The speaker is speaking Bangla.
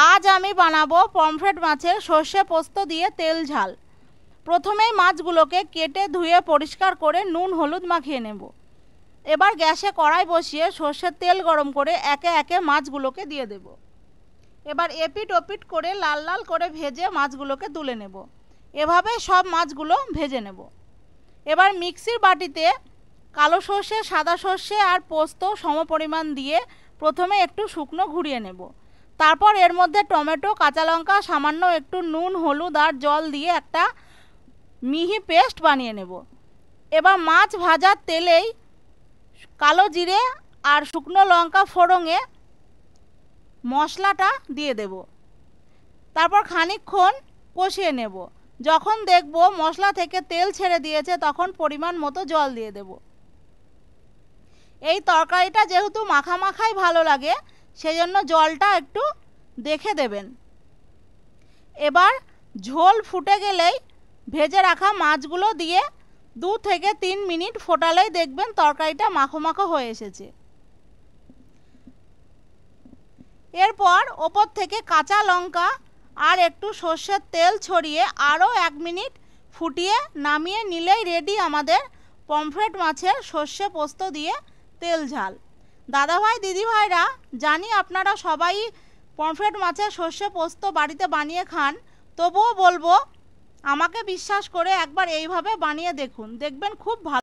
আজ আমি বানাবো পমফ্রেট মাছের সর্ষে পোস্ত দিয়ে তেল ঝাল। প্রথমেই মাছগুলোকে কেটে ধুয়ে পরিষ্কার করে নুন হলুদ মাখিয়ে নেব। এবার গ্যাসে কড়াই বসিয়ে সর্ষের তেল গরম করে একে একে মাছগুলোকে দিয়ে দেব। এবার এপিট ওপিট করে লাল লাল করে ভেজে মাছগুলোকে তুলে নেব। এভাবে সব মাছগুলো ভেজে নেব। এবার মিক্সির বাটিতে কালো সর্ষে, সাদা সর্ষে আর পোস্ত সমপরিমাণ দিয়ে প্রথমে একটু শুকনো ঘুরিয়ে নেব। তারপর এর মধ্যে টমেটো, কাঁচা লঙ্কা, সামান্য একটু নুন, হলুদ আর জল দিয়ে একটা মিহি পেস্ট বানিয়ে নেব। এবার মাছ ভাজার তেলেই কালো জিরে আর শুকনো লঙ্কা ফোড়ঙে মশলাটা দিয়ে দেব। তারপর খানিকক্ষণ কষিয়ে নেব। যখন দেখব মশলা থেকে তেল ছেড়ে দিয়েছে তখন পরিমাণ মতো জল দিয়ে দেব। এই তরকারিটা যেহেতু মাখা মাখাই ভালো লাগে, সেজন্য জলটা একটু দেখে দেবেন। এবার ঝোল ফুটে গেলেই ভেজে রাখা মাছগুলো দিয়ে 2 থেকে 3 মিনিট ফোটালেই দেখবেন তরকারিটা মাখো মাখো হয়ে এসেছে। এরপর ওপর থেকে কাঁচা লঙ্কা আর একটু সর্ষের তেল ছড়িয়ে আরও 1 মিনিট ফুটিয়ে নামিয়ে নিলেই রেডি আমাদের পমফ্রেট মাছের সর্ষে পোস্ত দিয়ে তেল ঝাল। দাদাভাই দিদিভাইরা, জানি আপনারা সবাই পমফ্রেট মাছের সর্ষে পোস্ত বাড়িতে বানিয়ে খান, তবুও বলবো আমাকে বিশ্বাস করে একবার এইভাবে বানিয়ে দেখুন, দেখবেন খুব ভালো।